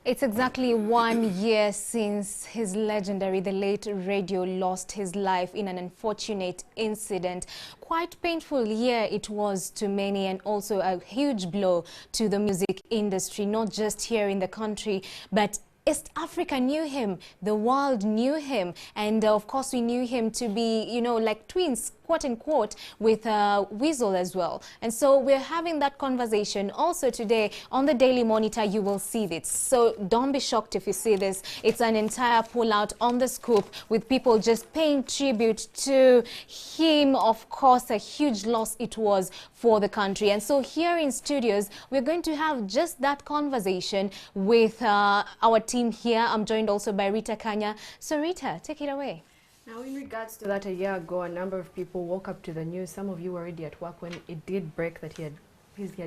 It's exactly 1 year since his legendary, the late Radio, lost his life in an unfortunate incident. Quite painful year it was to many, and also a huge blow to the music industry, not just here in the country, but East Africa knew him, the world knew him, and of course we knew him to be, you know, like twins, quote unquote, with Weasel as well. And so we're having that conversation also today on the Daily Monitor. You will see this, so don't be shocked if you see this. It's an entire pullout on the scoop with people just paying tribute to him. Of course, a huge loss it was for the country. And so here in studios, we're going to have just that conversation with our team here. I'm joined also by Rita Kanya. So Rita, take it away. Now, in regards to that, a year ago, a number of people woke up to the news. Some of you were already at work when it did break that he had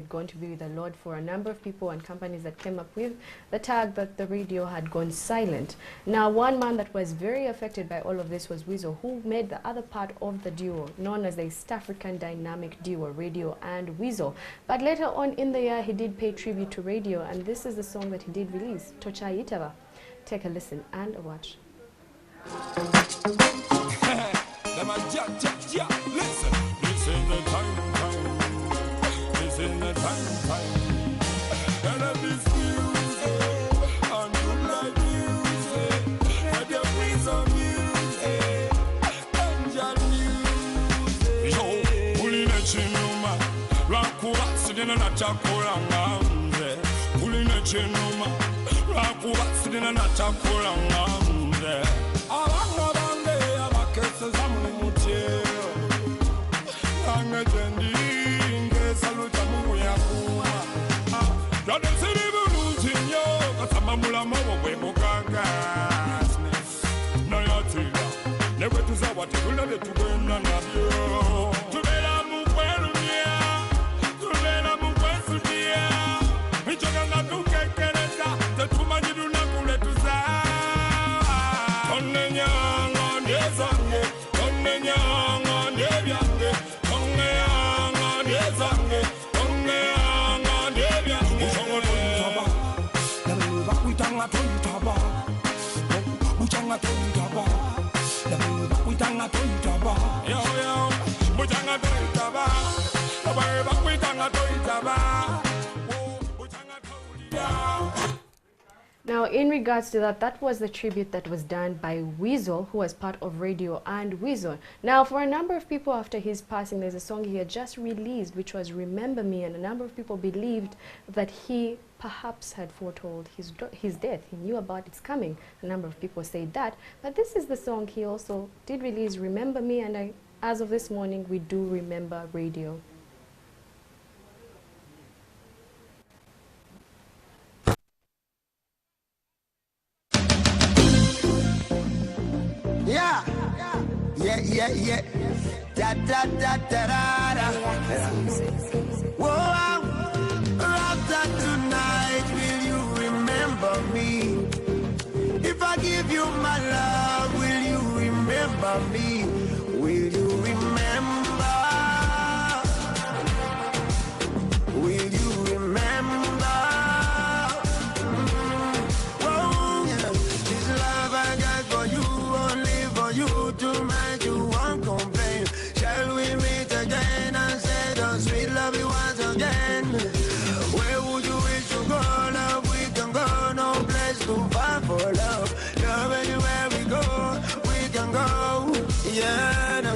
gone to be with the Lord. For a number of people and companies that came up with the tag that the radio had gone silent. Now, one man that was very affected by all of this was Weasel, who made the other part of the duo, known as the East African dynamic duo, Radio and Weasel. But later on in the year, he did pay tribute to Radio, and this is the song that he did release, Tocha Yitaba. Take a listen and a watch. Listen, this is the time. This is the time. And of this music, and you like music, and the reason music, angel music. Yo, pulling a chinuma, raku accident and a chakuranga. Pulling a chinuma, raku accident and a chakuranga. Now, in regards to that, that was the tribute that was done by Weasel, who was part of Radio and Weasel. Now, for a number of people after his passing, there's a song he had just released, which was Remember Me, and a number of people believed that he perhaps had foretold his death. He knew about its coming. A number of people say that. But this is the song he also did release, Remember Me, and as of this morning, we do remember Radio. Yeah. Da da da da da da. Whoa, after tonight, will you remember me? If I give you my love, will you remember me? Will you remember? Will you remember? Oh, yeah. This love I got for you, only for you to make you won't complain. Shall we meet again and say the sweet love you once again? Where would you wish to go? Love, we can go, no place to find for love. Love, anywhere we go, we can go. Yeah, no.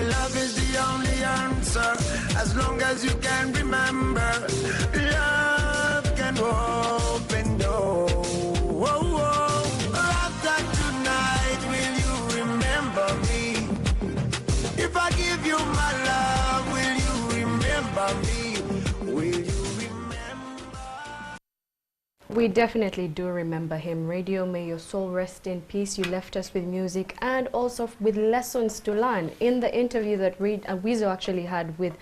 Love is the only answer, as long as you can remember. Love can open doors. Whoa, whoa. After tonight, will you remember me? If I give you my love, will you remember me? Will you remember? We definitely do remember him. Radio, may your soul rest in peace. You left us with music and also with lessons to learn. In the interview that Weasel actually had with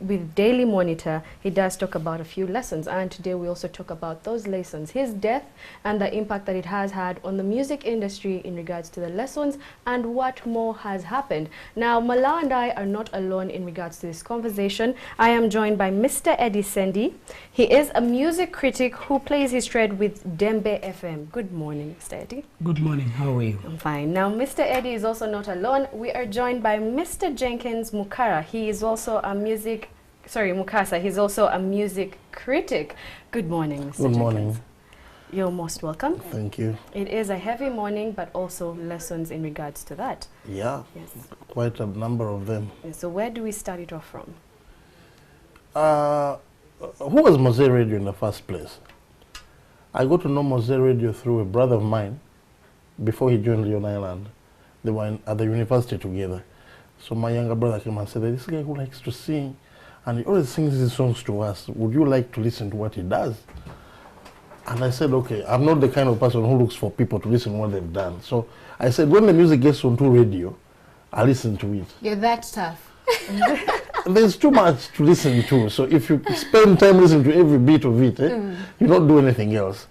with Daily Monitor, he does talk about a few lessons, and today we also talk about those lessons, his death and the impact that it has had on the music industry in regards to the lessons and what more has happened. Now, Mala and I are not alone in regards to this conversation. I am joined by Mr. Eddie Sendi. He is a music critic who plays his trade with Dembe FM. Good morning, Mr. Eddie. Good morning, how are you? I'm fine. Now, Mr. Eddie is also not alone. We are joined by Mr. Jenkins Mukara. He is also a Mukasa. He's also a music critic. Good morning, Mr. Good Jenkins. morning. You're most welcome. Thank you. It is a heavy morning, but also lessons in regards to that. Yeah, Yes. quite a number of them. So where do we start it off from? Who was Mowzey Radio in the first place? I got to know Mowzey Radio through a brother of mine before he joined Leon Island. They were at the university together. So my younger brother came and said, this guy who likes to sing, and he always sings his songs to us. Would you like to listen to what he does? And I said, okay, I'm not the kind of person who looks for people to listen to what they've done. So I said, when the music gets onto radio, I listen to it. You're that tough. There's too much to listen to. So if you spend time listening to every bit of it, you don't do anything else.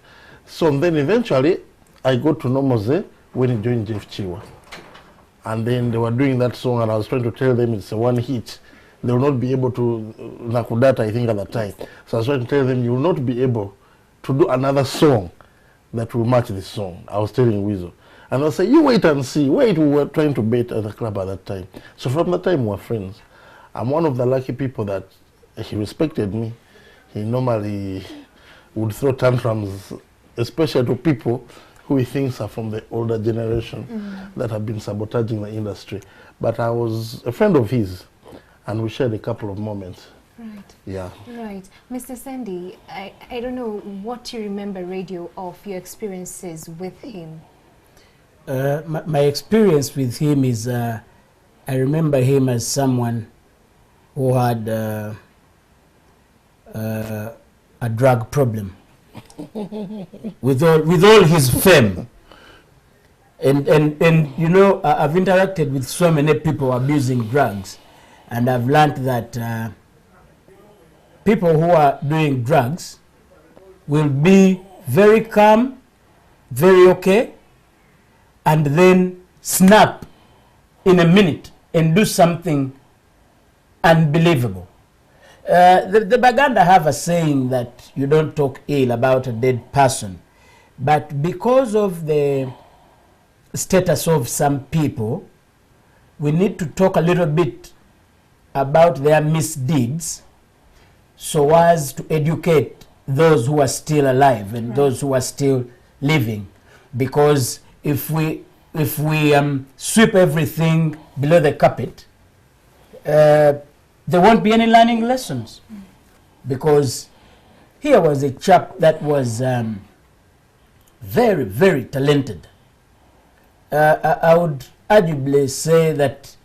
So then eventually, I got to know Mowzey when he joined Jeff Chiwa. And then they were doing that song, and I was trying to tell them it's a one hit. They will not be able to, Nakudata, I think, at the time. So I was trying to tell them, you will not be able to do another song that will match this song. I was telling Weasel. And they'll say, you wait and see. Wait, we were trying to bait at the club at that time. So from that time, we were friends. I'm one of the lucky people that he respected me. He normally would throw tantrums, especially to people who he thinks are from the older generation that have been sabotaging the industry. But I was a friend of his, and we shared a couple of moments. Right. Yeah. Right. Mr. Sandy, I don't know what you remember radio of your experiences with him. My experience with him is, I remember him as someone who had a drug problem. with all his fame. And you know, I've interacted with so many people abusing drugs, and I've learned that people who are doing drugs will be very calm, very okay, and then snap in a minute and do something unbelievable. The Baganda have a saying that you don't talk ill about a dead person, but because of the status of some people, we need to talk a little bit about their misdeeds so as to educate those who are still alive and those who are still living. Because if we sweep everything below the carpet, there won't be any learning lessons. Because here was a chap that was very, very talented. I would arguably say that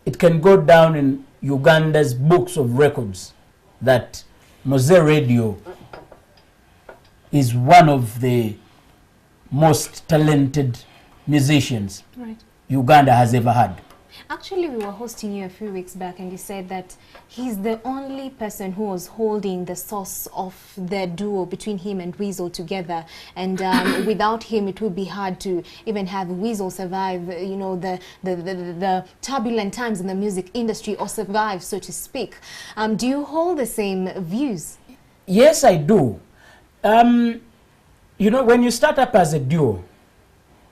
it can go down in Uganda's books of records that Mowzey Radio is one of the most talented musicians Uganda has ever had. Actually, we were hosting you a few weeks back, and you said that he's the only person who was holding the source of the duo between him and Weasel together. And without him, it would be hard to even have Weasel survive, you know, the turbulent times in the music industry, or survive, so to speak. Do you hold the same views? Yes, I do. You know, when you start up as a duo,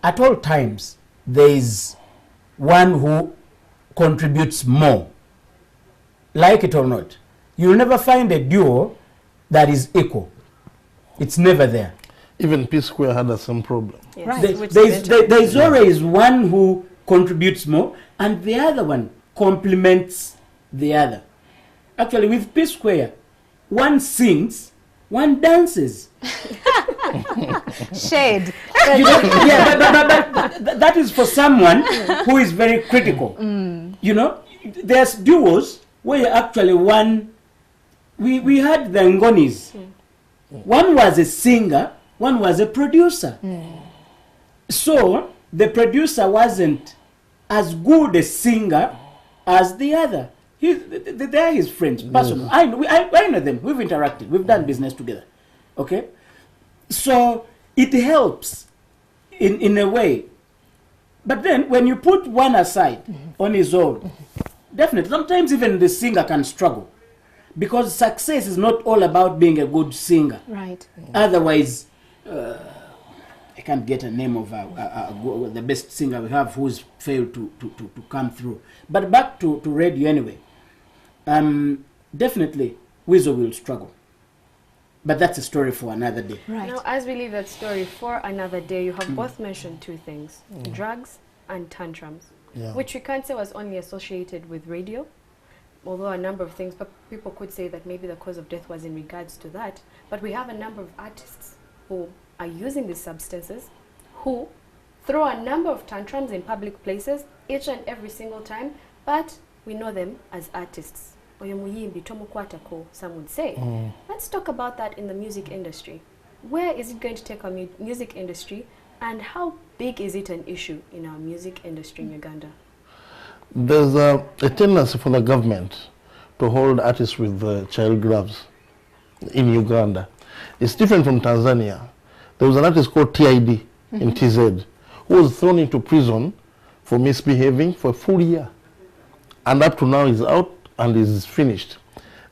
at all times, there is one who contributes more, like it or not. You'll never find a duo that is equal. It's never there. Even P Square had the same problem. Yes. Right. There's always one who contributes more, and the other one complements the other. Actually, with P Square, one sings, one dances. Shade. You know, but that is for someone who is very critical. You know, there's duos where actually one, we had the Ngonis. One was a singer, one was a producer. So the producer wasn't as good a singer as the other. They're his friends, personal. I know them. We've interacted. We've done business together. Okay? So it helps in a way. But then when you put one aside on his own, definitely, sometimes even the singer can struggle. Because success is not all about being a good singer. Right. Otherwise, I can't get a name of the best singer we have who's failed to come through. But back to radio anyway. Definitely, Weasel will struggle. But that's a story for another day. Right. Now, as we leave that story for another day, you have both mentioned two things, drugs and tantrums, which we can't say was only associated with radio, although a number of things, but people could say that maybe the cause of death was in regards to that. But we have a number of artists who are using these substances, who throw a number of tantrums in public places each and every single time, but we know them as artists. Oyo muyimbi tomukwatako, some would say. Let's talk about that in the music industry. Where is it going to take our music industry, and how big is it an issue in our music industry in Uganda? There's a tendency for the government to hold artists with child gloves in Uganda. It's different from Tanzania. There was an artist called TID in TZ who was thrown into prison for misbehaving for a full year. And up to now he's out and is finished.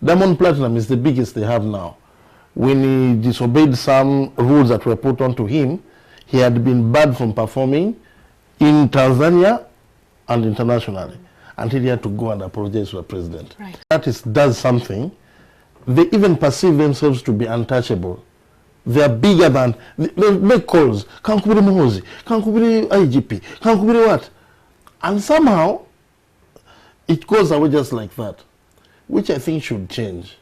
Diamond Platinum is the biggest they have now. When he disobeyed some rules that were put onto him, he had been barred from performing in Tanzania and internationally until he had to go and apologize to the president. Right. Artist does something, they even perceive themselves to be untouchable. They are bigger than, they make calls, kankubiri Mowzey, kankubiri IGP, kankubiri what? And somehow, it goes away just like that, which I think should change.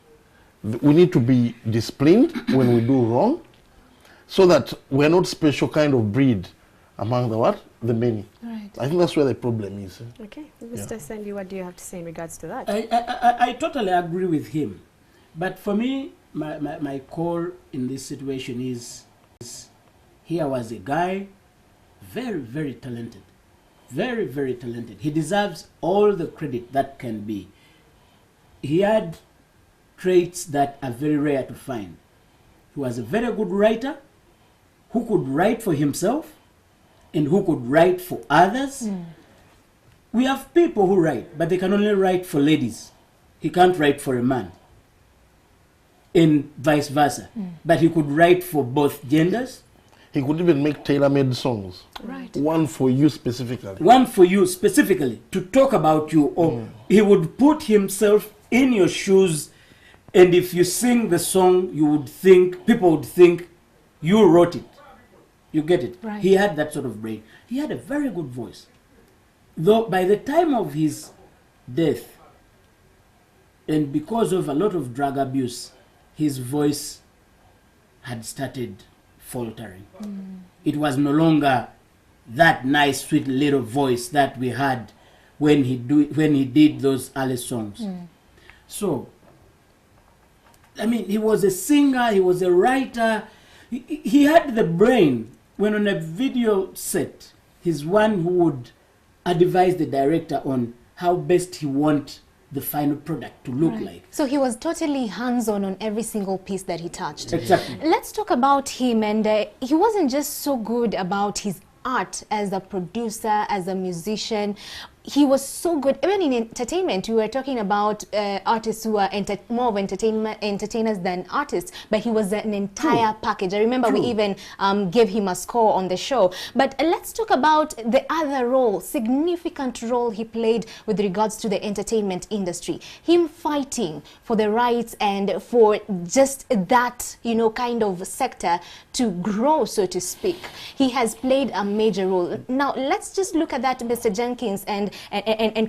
We need to be disciplined when we do wrong, so that we're not special kind of breed among the what? The many. Right. I think that's where the problem is. Okay, Mr. Sandy, what do you have to say in regards to that? I totally agree with him. But for me, my call in this situation is here was a guy, very, very talented. Very, very talented. He deserves all the credit that can be. He had traits that are very rare to find. He was a very good writer who could write for himself and who could write for others. We have people who write, but they can only write for ladies. He can't write for a man. And vice versa. But he could write for both genders. He could even make tailor-made songs. Right. One for you specifically. One for you specifically, to talk about you. Or he would put himself in your shoes, and if you sing the song, you would think, people would think you wrote it. You get it? Right. He had that sort of brain. He had a very good voice. Though by the time of his death, and because of a lot of drug abuse, his voice had started faltering. It was no longer that nice, sweet little voice that we had when he did those early songs. So, I mean, he was a singer, he was a writer, he had the brain. When on a video set, he's one who would advise the director on how best he want the final product to look like. So he was totally hands-on on every single piece that he touched. Exactly. Let's talk about him, and he wasn't just so good about his art as a producer, as a musician. He was so good, even in entertainment. We were talking about artists who are more of entertainers than artists, but he was an entire package. I remember we even gave him a score on the show. But let's talk about the other role, significant role he played with regards to the entertainment industry. Him fighting for the rights and for just that, you know, kind of sector to grow, so to speak. He has played a major role. Now, let's just look at that, Mr. Jenkins, and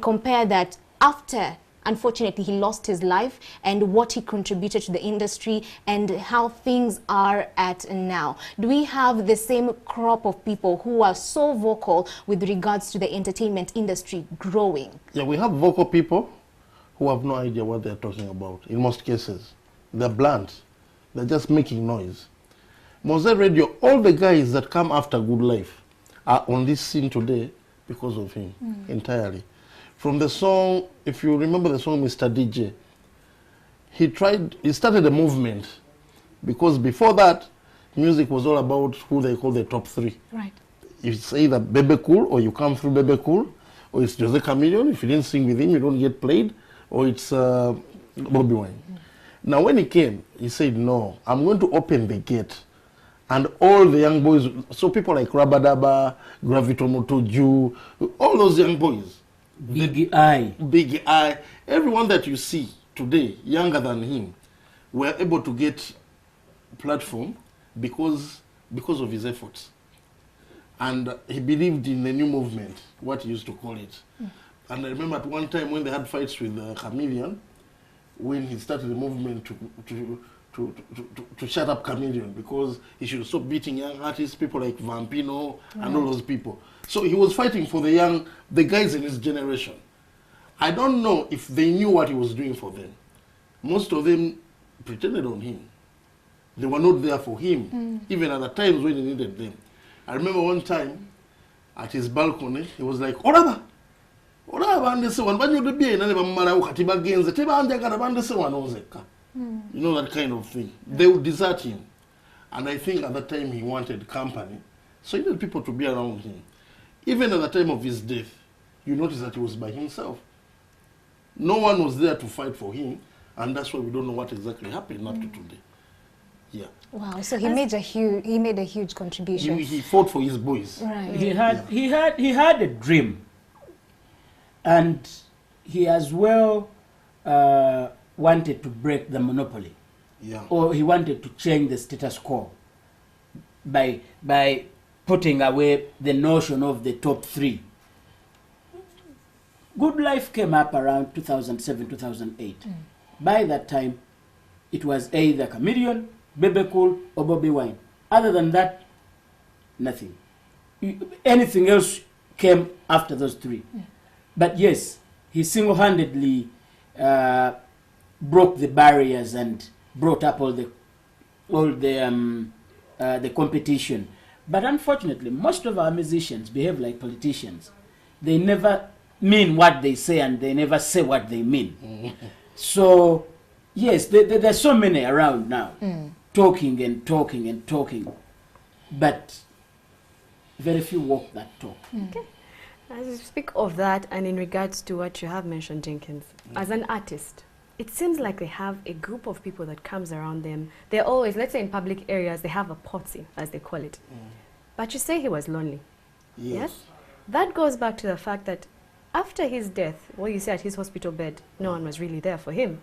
compare that after, unfortunately, he lost his life, and what he contributed to the industry and how things are at now. Do we have the same crop of people who are so vocal with regards to the entertainment industry growing? Yeah, we have vocal people who have no idea what they're talking about in most cases. They're blunt. They're just making noise. Mowzey Radio, all the guys that come after Good Life are on this scene today because of him entirely. From the song, if you remember the song Mr. DJ, he started a movement, because before that, music was all about who they call the top three. Right. It's either Bebe Cool, or you come through Bebe Cool, or it's Jose Chameleon. If you didn't sing with him, you don't get played, or it's Bobby Wine. Now, when he came, he said, no, I'm going to open the gate. And all the young boys, so people like Rabadaba, Gravito Moto Jew, all those young boys, Big Eye, everyone that you see today, younger than him, were able to get platform because of his efforts. And he believed in the new movement, what he used to call it. And I remember at one time when they had fights with Chameleon, when he started the movement to shut up Chameleon, because he should stop beating young artists, people like Vampino and all those people. So he was fighting for the guys in his generation. I don't know if they knew what he was doing for them. Most of them pretended on him. They were not there for him, even at the times when he needed them. I remember one time at his balcony, he was like, Oraba! You know, that kind of thing. They would desert him. And I think at the time he wanted company. So he needed people to be around him. Even at the time of his death, you notice that he was by himself. No one was there to fight for him. And that's why we don't know what exactly happened up to today. Yeah. Wow, so he made a huge contribution. He fought for his boys. Right. He had a dream, and he as well wanted to break the monopoly. Yeah. Or he wanted to change the status quo by putting away the notion of the top three. Good Life came up around 2007, 2008. By that time, it was either Chameleon, Bebe Cool, or Bobby Wine. Other than that, nothing. Anything else came after those three. But yes, he single-handedly broke the barriers and brought up all the competition. But unfortunately, most of our musicians behave like politicians. They never mean what they say, and they never say what they mean. So, yes, there's so many around now, talking and talking and talking, but very few walk that talk. Okay. As you speak of that, and in regards to what you have mentioned, Jenkins, as an artist, it seems like they have a group of people that comes around them. They're always, let's say in public areas, they have a posse, as they call it. But you say he was lonely. Yes? That goes back to the fact that after his death, well, you say at his hospital bed, no one was really there for him.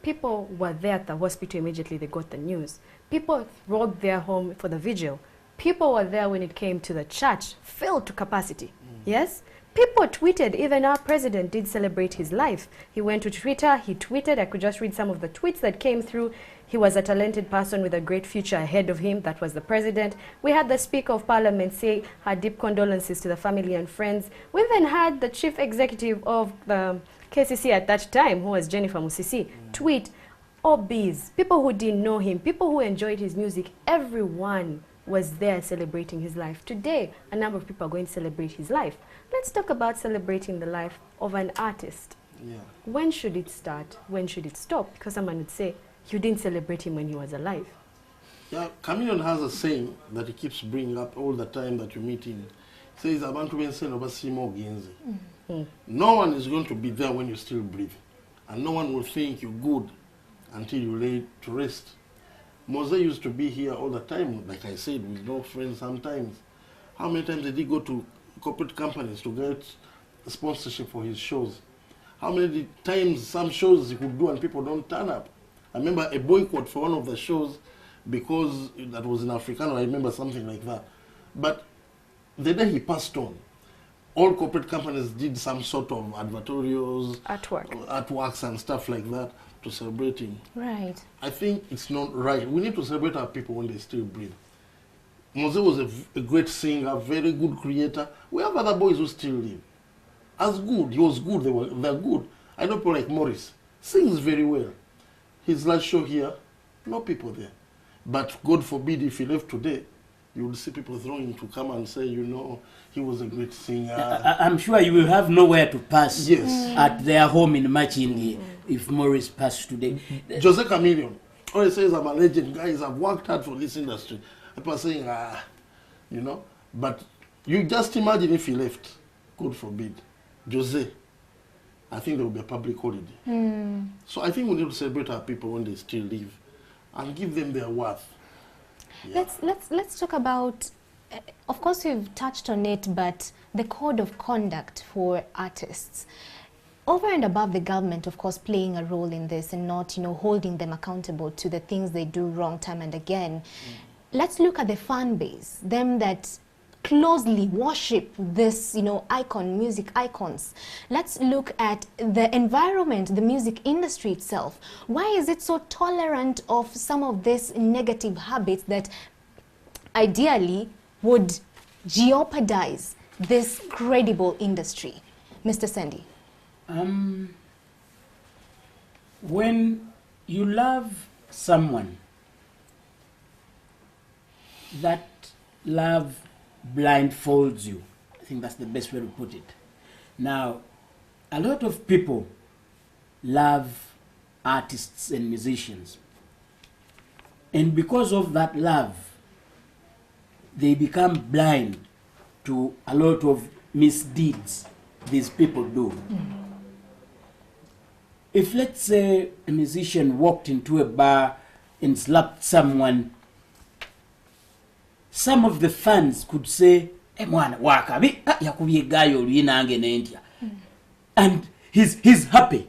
People were there at the hospital immediately they got the news. People robbed their home for the vigil. People were there when it came to the church, filled to capacity. Yes? People tweeted, even our president did celebrate his life. He went to Twitter, he tweeted, I could just read some of the tweets that came through. He was a talented person with a great future ahead of him. That was the president. We had the Speaker of Parliament say her deep condolences to the family and friends. We even had the chief executive of the KCC at that time, who was Jennifer Musisi, tweet, OBs, people who didn't know him, people who enjoyed his music, everyone was there celebrating his life. Today, a number of people are going to celebrate his life. Let's talk about celebrating the life of an artist. When should it start? When should it stop? Because someone would say, you didn't celebrate him when he was alive. Yeah, Chameleon has a saying that he keeps bringing up all the time that you meet him. He says, Abantu bensen obasimo genzi. No one is going to be there when you still breathe. And no one will think you're good until you lay to rest. Mowzey used to be here all the time, like I said, with no friends sometimes. How many times did he go to corporate companies to get sponsorship for his shows? How many times some shows he could do and people don't turn up? I remember a boycott for one of the shows because that was in Africano. I remember something like that. But the day he passed on, all corporate companies did some sort of advertorials, artworks and stuff like that to celebrate him. Right. I think it's not right. We need to celebrate our people when they still breathe. Mowzey was a great singer, very good creator. We have other boys who still live. As good, he was good, they're good. I know people like Morris, sings very well. His last show here, no people there. But God forbid if he left today, you would see people throwing to come and say, you know, he was a great singer. I'm sure you will have nowhere to pass. Yes. At their home in Machindi if Morris passed today. Jose Chameleon always says, I'm a legend. Guys, I've worked hard for this industry. People are saying, you know, but you just imagine if he left, God forbid, Jose, I think there will be a public holiday. So I think we need to celebrate our people when they still live and give them their worth. Yeah. Let's talk about, of course we've touched on it, but the code of conduct for artists. Over and above the government, of course, playing a role in this and not, you know, holding them accountable to the things they do wrong time and again. Let's look at the fan base, them that closely worship this, you know, music icons. Let's look at the environment, the music industry itself. Why is it so tolerant of some of these negative habits that ideally would jeopardize this credible industry? Mr. Sandy. When you love someone, that love blindfolds you. I think that's the best way to put it. Now, a lot of people love artists and musicians. And because of that love, they become blind to a lot of misdeeds these people do. If, let's say, a musician walked into a bar and slapped someone, some of the fans could say, and he's happy.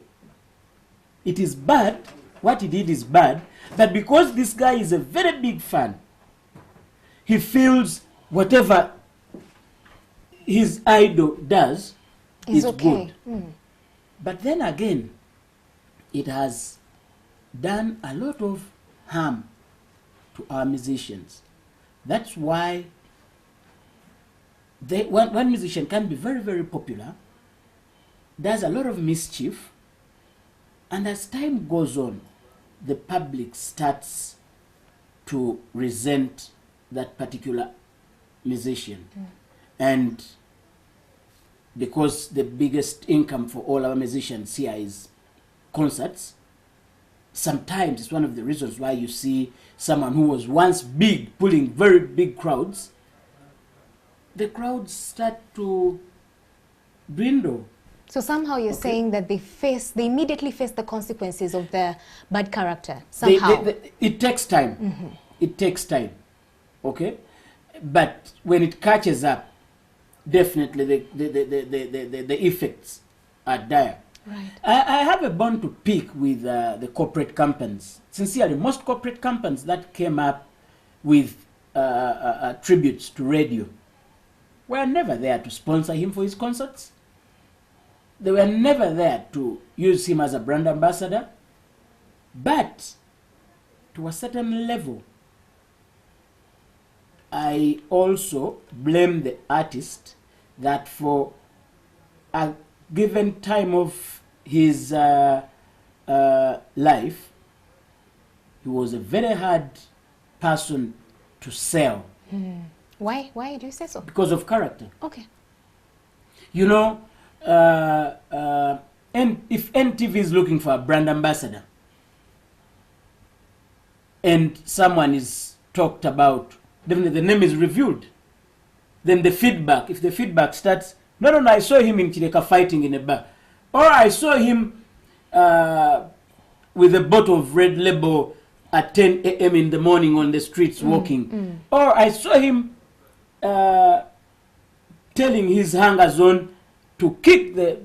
It is bad, what he did is bad, but because this guy is a very big fan, he feels whatever his idol does is okay. Good. But then again, it has done a lot of harm to our musicians. That's why one musician can be very, very popular, does a lot of mischief, and as time goes on, the public starts to resent that particular musician. And because the biggest income for all our musicians here is concerts, sometimes it's one of the reasons why you see someone who was once big, pulling very big crowds, the crowds start to dwindle. So somehow you're saying that they immediately face the consequences of their bad character, somehow. It takes time. It takes time, okay? But when it catches up, definitely the effects are dire. Right. I have a bone to pick with the corporate companies. Sincerely, most corporate companies that came up with tributes to radio were never there to sponsor him for his concerts. They were never there to use him as a brand ambassador. But to a certain level, I also blame the artist that for a given time of his life, he was a very hard person to sell. Why do you say so? Because of character. Okay. You know, and if NTV is looking for a brand ambassador and someone is talked about, then the name is reviewed. Then the feedback, if the feedback starts, no, I saw him in Chileka fighting in a bar. Or I saw him with a bottle of Red Label at 10 a.m. in the morning on the streets walking. Or I saw him telling his hangers on to kick the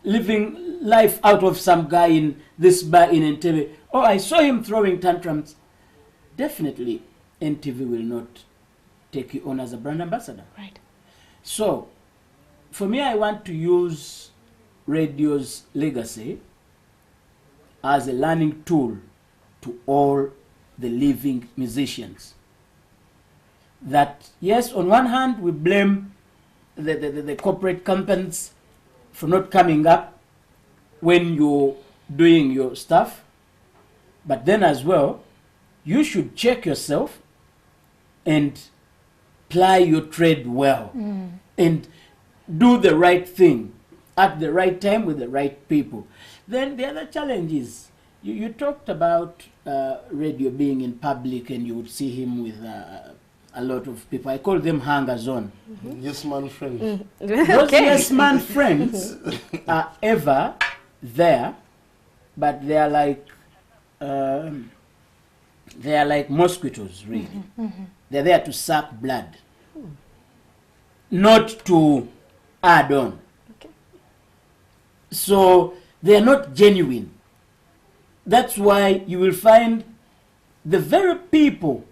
living life out of some guy in this bar in NTV. Or I saw him throwing tantrums. Definitely, NTV will not take you on as a brand ambassador. Right. So, for me, I want to use radio's legacy as a learning tool to all the living musicians. That, yes, on one hand, we blame the corporate companies for not coming up when you're doing your stuff, but then as well, you should check yourself and ply your trade well and do the right thing at the right time with the right people. Then the other challenge is, you talked about radio being in public and you would see him with a lot of people. I call them hangers on. Yes, man, friends. Those yes man friends are ever there, but they are like mosquitoes, really. They're there to suck blood, not to add on. Okay. So they are not genuine. That's why you will find the very people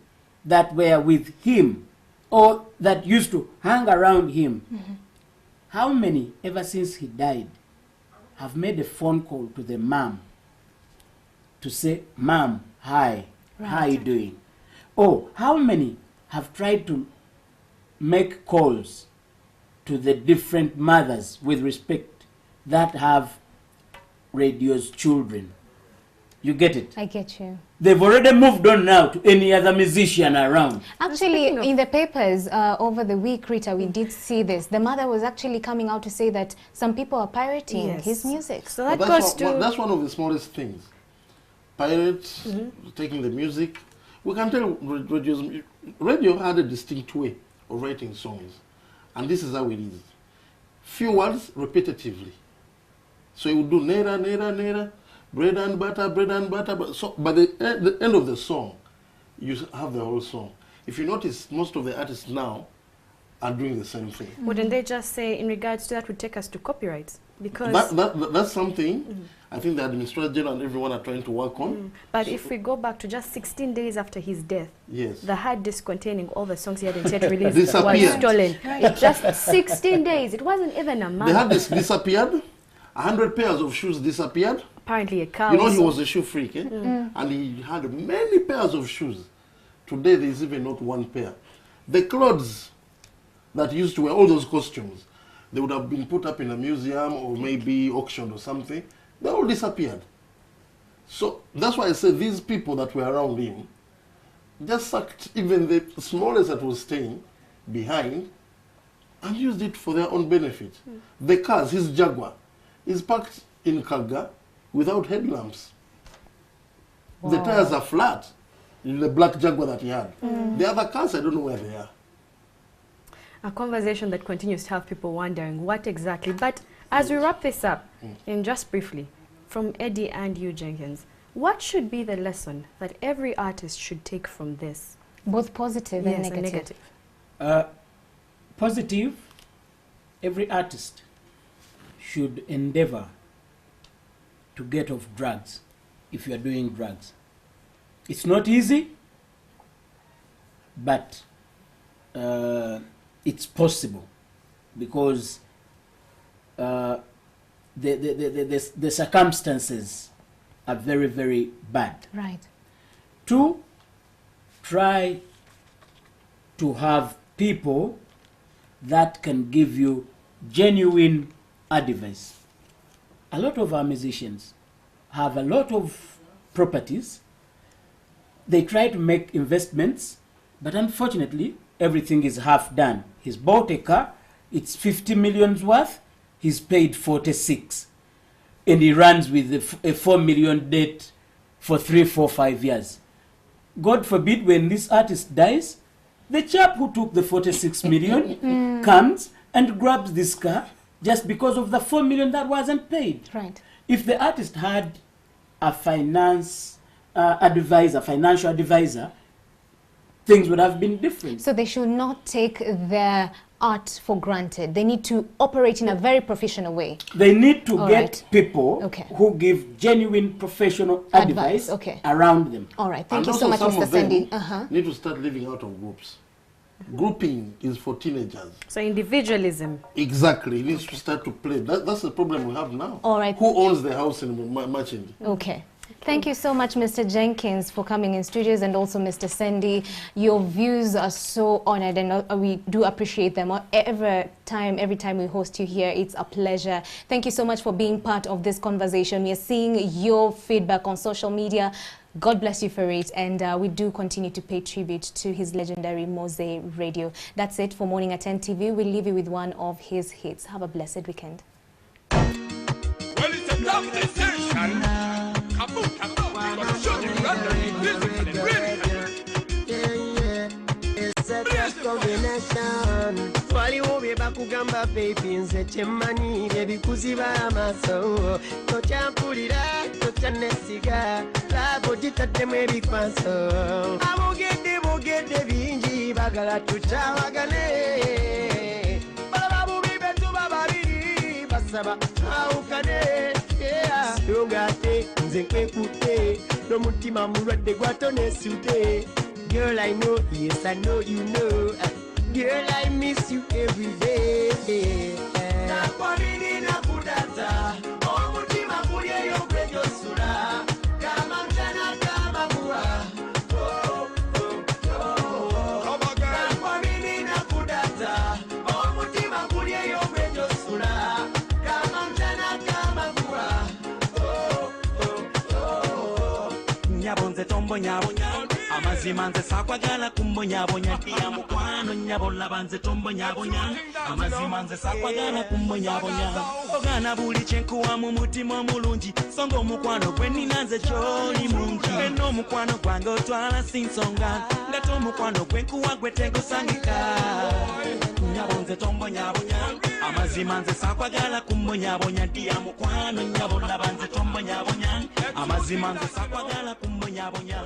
that were with him or that used to hang around him, how many, ever since he died, have made a phone call to the mom to say, "Mom, hi, how are you doing?" Or how many have tried to make calls to the different mothers with respect that have radio's children? You get it? I get you. They've already moved on now to any other musician around. Actually, in the papers over the week, Rita, we did see this. The mother was actually coming out to say that some people are pirating his music. So that But goes to... that's one of the smallest things. Pirates taking the music. We can tell radio had a distinct way of writing songs. And this is how it is. Few words repetitively. So you would do nera, nera, nera, bread and butter, bread and butter. But so by the end of the song, you have the whole song. If you notice, most of the artists now are doing the same thing. Wouldn't they just say, in regards to that, would take us to copyrights? Because that's something I think the Administrator General and everyone are trying to work on. But So if we go back to just 16 days after his death, yes. the hard disk containing all the songs he hadn't yet released was Disappeared. stolen. Just 16 days. It wasn't even a month. The hard disk disappeared. 100 pairs of shoes disappeared. Apparently a cow. You know, he was a shoe freak, eh? And he had many pairs of shoes. Today, there's even not one pair. The clothes that used to wear, all those costumes, they would have been put up in a museum or maybe auctioned or something. They all disappeared. So that's why I say these people that were around him just sucked even the smallest that was staying behind and used it for their own benefit. The cars, his Jaguar, is parked in Kaga without headlamps. The tires are flat. The black Jaguar that he had. The other cars, I don't know where they are. A conversation that continues to have people wondering what exactly. But as we wrap this up, and just briefly, from Eddie and you, Jenkins, what should be the lesson that every artist should take from this? Both positive and negative. Positive, every artist should endeavor to get off drugs if you are doing drugs. It's not easy, but it's possible because the circumstances are very, very bad. Right. 2, try to have people that can give you genuine advice. A lot of our musicians have a lot of properties. They try to make investments, but unfortunately, everything is half done. He's bought a car, it's 50 million worth, he's paid 46. And he runs with a 4 million debt for 3, 4, 5 years. God forbid, when this artist dies, the chap who took the 46 million comes and grabs this car just because of the 4 million that wasn't paid. Right. If the artist had a financial advisor, things would have been different. So they should not take their art for granted. They need to operate in a very professional way. They need to All get right. people who give genuine professional advice around them. All right. Thank And you so much, also Mr. some of them Sandy. need to start living out of groups. Grouping is for teenagers. So individualism. Exactly. It needs to start to play. That's the problem we have now. All right. Who owns the house in Machindi? Okay. Thank you so much, Mr. Jenkins, for coming in studios, and also Mr. Sandy. Your views are so honored, and we do appreciate them. Every time we host you here, it's a pleasure. Thank you so much for being part of this conversation. We are seeing your feedback on social media. God bless you for it, and we do continue to pay tribute to his legendary Mowzey radio. That's it for Morning at 10 TV. We'll leave you with one of his hits. Have a blessed weekend. Well, it's a lovely station. Kaboom, kaboom. We're going to show you London musically, really. It's a tough combination. Wali wobe bakugamba baby nze chemani baby kuziba amaso tochampulira tochanesiga labo jitaddemu ebikwaso abogedde bingi bagala tukyawagane balaba bubi betuba babiri basaba awukane yongate nze nkwekutte n'omutima mulwadde gwatonesudde. Girl, I know, yes, I know you know. Girl, I miss you every day. Nakwamini nakudata, omutima kulye yogwejo sura. Kama mchana kama mvua. Nakwamini nakudata, omutima kulye yogwejo sura. Kama mchana kama mvua. Nyabonze tombo nyabonya. Amazima nze sakwagala kumbonyabonya tiya mukwano nyabola nze tombo nyabonya. Amazima nze sakwagala kumbonyabonya. Ogana buli kyenkuwa mu mutima omulungi songa omukwano gwe nnina nze ky'oli mungi. Eno omukwano gwange otwala sinsonga ngate omukwano gwe nkuwa gwe tegusangika. Nyabo nze tombo nyabonya. Amazima nze sakwagala kumbonyabonya tiya mukwano nyabola nze tombo nyabonya. Amazima nze sakwagala kumbonyabonya.